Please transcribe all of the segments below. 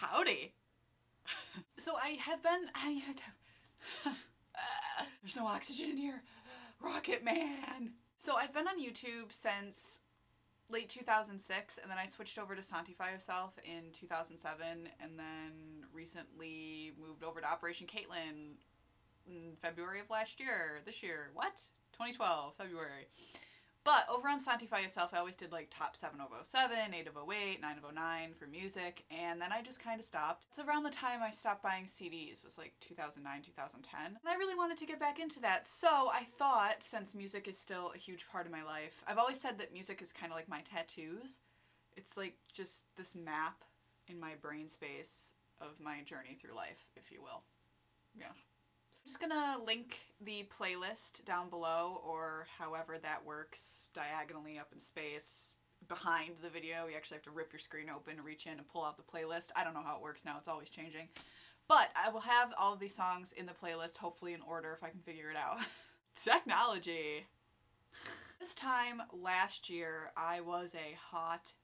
Howdy. So there's no oxygen in here. Rocket Man. So I've been on YouTube since late 2006, and then I switched over to Sanctify Yourself in 2007, and then recently moved over to Operation Caitlin in February of this year, what? 2012, February. But over on Sanctify Yourself, I always did like top 7 of 07, 8 of 08, 9 of 09 for music, and then I just kind of stopped. It's around the time I stopped buying CDs, was like 2009, 2010, and I really wanted to get back into that, so I thought, since music is still a huge part of my life, I've always said that music is kind of like my tattoos. It's like just this map in my brain space of my journey through life, if you will. Yeah. I'm just gonna link the playlist down below, or however that works, diagonally up in space behind the video. You actually have to rip your screen open to reach in and pull out the playlist. I don't know how it works now, it's always changing. But I will have all of these songs in the playlist, hopefully in order if I can figure it out. Technology! This time last year, I was a hot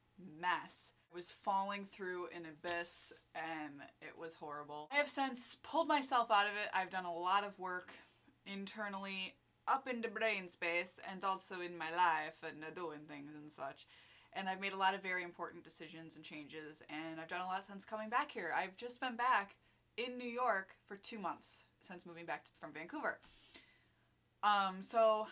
mess. I was falling through an abyss and it was horrible. I have since pulled myself out of it. I've done a lot of work internally up into brain space and also in my life and doing things and such. And I've made a lot of very important decisions and changes, and I've done a lot since coming back here. I've just been back in New York for 2 months since moving back from Vancouver. So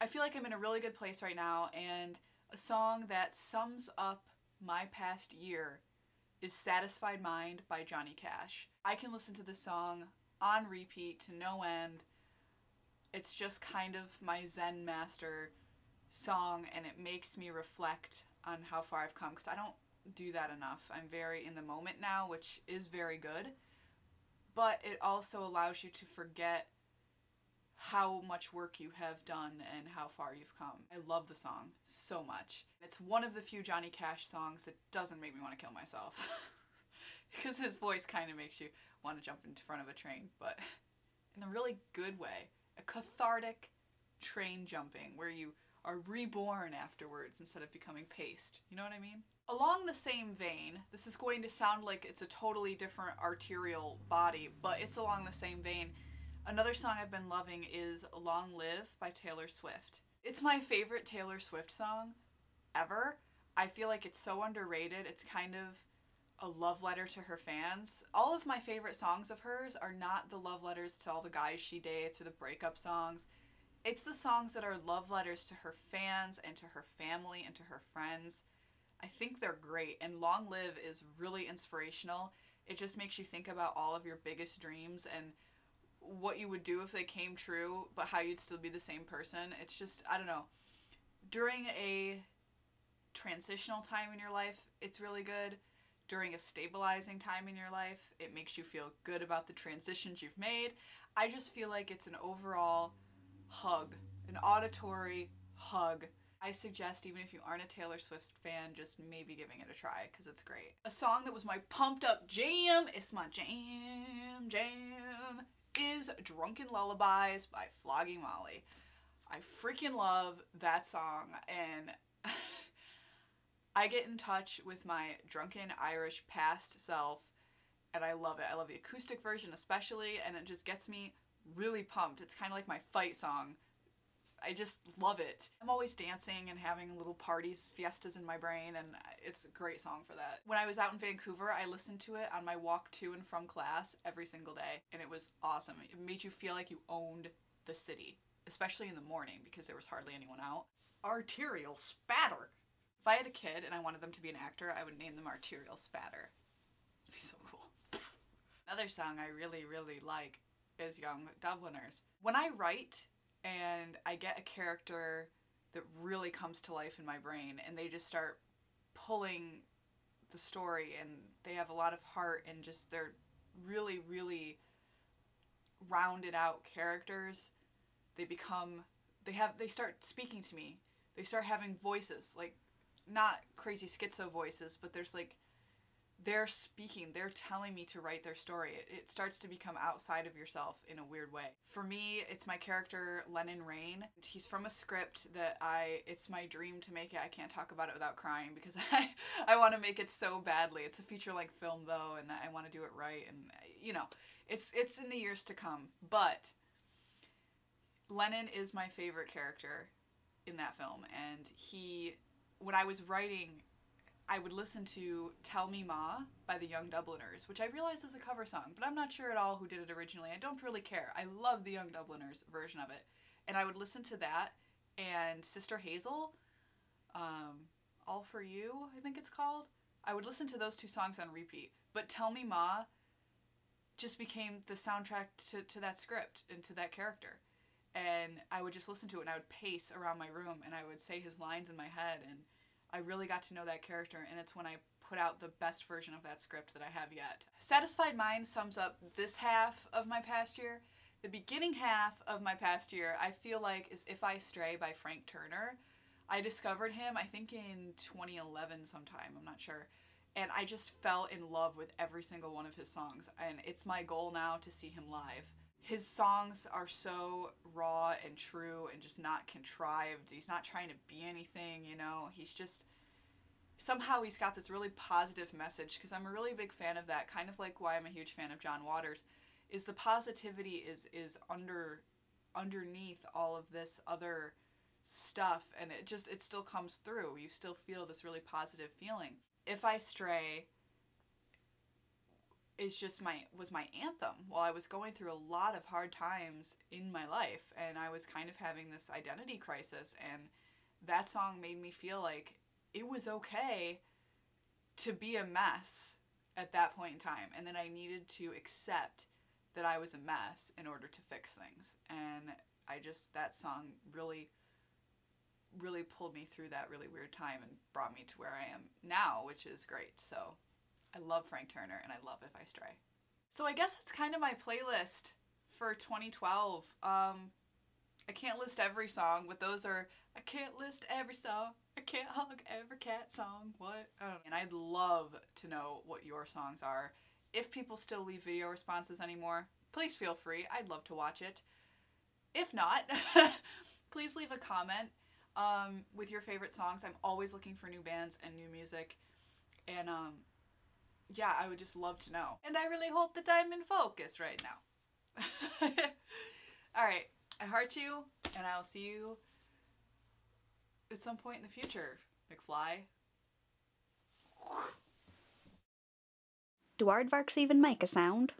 I feel like I'm in a really good place right now, and a song that sums up my past year is Satisfied Mind by Johnny Cash. I can listen to this song on repeat to no end. It's just kind of my Zen master song, and it makes me reflect on how far I've come, because I don't do that enough. I'm very in the moment now, which is very good, but it also allows you to forget how much work you have done and how far you've come. I love the song so much. It's one of the few Johnny Cash songs that doesn't make me want to kill myself. Because his voice kind of makes you want to jump in front of a train, but in a really good way. A cathartic train jumping where you are reborn afterwards instead of becoming paste. You know what I mean? Along the same vein, this is going to sound like it's a totally different arterial body, but it's along the same vein. Another song I've been loving is Long Live by Taylor Swift. It's my favorite Taylor Swift song ever. I feel like it's so underrated. It's kind of a love letter to her fans. All of my favorite songs of hers are not the love letters to all the guys she dates or the breakup songs. It's the songs that are love letters to her fans and to her family and to her friends. I think they're great, and Long Live is really inspirational. It just makes you think about all of your biggest dreams and what you would do if they came true, but how you'd still be the same person. It's just, I don't know. During a transitional time in your life, it's really good. During a stabilizing time in your life, it makes you feel good about the transitions you've made. I just feel like it's an overall hug, an auditory hug. I suggest, even if you aren't a Taylor Swift fan, just maybe giving it a try, because it's great. A song that was my pumped up jam, it's my jam, is Drunken Lullabies by Flogging Molly. I freaking love that song, and I get in touch with my drunken Irish past self, and I love it. I love the acoustic version especially, and it just gets me really pumped. It's kind of like my fight song. I just love it. I'm always dancing and having little parties, fiestas in my brain, and it's a great song for that. When I was out in Vancouver, I listened to it on my walk to and from class every single day, and it was awesome. It made you feel like you owned the city, especially in the morning because there was hardly anyone out. Arterial Spatter. If I had a kid and I wanted them to be an actor, I would name them Arterial Spatter. It'd be so cool. Another song I really, really like is Young Dubliners. When I write and I get a character that really comes to life in my brain, and they just start pulling the story, and they have a lot of heart, and just they're really, really rounded out characters. They start speaking to me. They start having voices, like not crazy schizo voices, but there's like they're speaking, they're telling me to write their story. It starts to become outside of yourself in a weird way. For me, it's my character, Lennon Rain. He's from a script that it's my dream to make it. I can't talk about it without crying because I want to make it so badly. It's a feature-length film though, and I want to do it right, and you know, it's in the years to come. But Lennon is my favorite character in that film, and when I was writing, I would listen to Tell Me Ma by the Young Dubliners, which I realize is a cover song, but I'm not sure at all who did it originally. I don't really care. I love the Young Dubliners version of it. And I would listen to that and Sister Hazel, All For You, I think it's called. I would listen to those two songs on repeat. But Tell Me Ma just became the soundtrack to that script and to that character. And I would just listen to it, and I would pace around my room, and I would say his lines in my head, and I really got to know that character, and it's when I put out the best version of that script that I have yet. Satisfied Mind sums up this half of my past year. The beginning half of my past year, I feel like, is If I Stray by Frank Turner. I discovered him, I think in 2011 sometime, I'm not sure, and I just fell in love with every single one of his songs, and it's my goal now to see him live. His songs are so raw and true and just not contrived. He's not trying to be anything, you know. He's just, somehow he's got this really positive message, because I'm a really big fan of that, kind of like why I'm a huge fan of John Waters, is the positivity is underneath all of this other stuff, and it still comes through. You still feel this really positive feeling. If I Stray was my anthem while I was going through a lot of hard times in my life, and I was kind of having this identity crisis, and that song made me feel like it was okay to be a mess at that point in time, and that I needed to accept that I was a mess in order to fix things. And that song really pulled me through that really weird time and brought me to where I am now, which is great. So I love Frank Turner, and I love If I Stray. So I guess that's kind of my playlist for 2012. I can't list every song, but I can't list every song. I can't hug every cat song. What? I don't know. And I'd love to know what your songs are. If people still leave video responses anymore, please feel free. I'd love to watch it. If not, please leave a comment with your favorite songs. I'm always looking for new bands and new music. And, yeah, I would just love to know. And I really hope that I'm in focus right now. Alright, I heart you, and I'll see you at some point in the future, McFly. Do aardvarks even make a sound?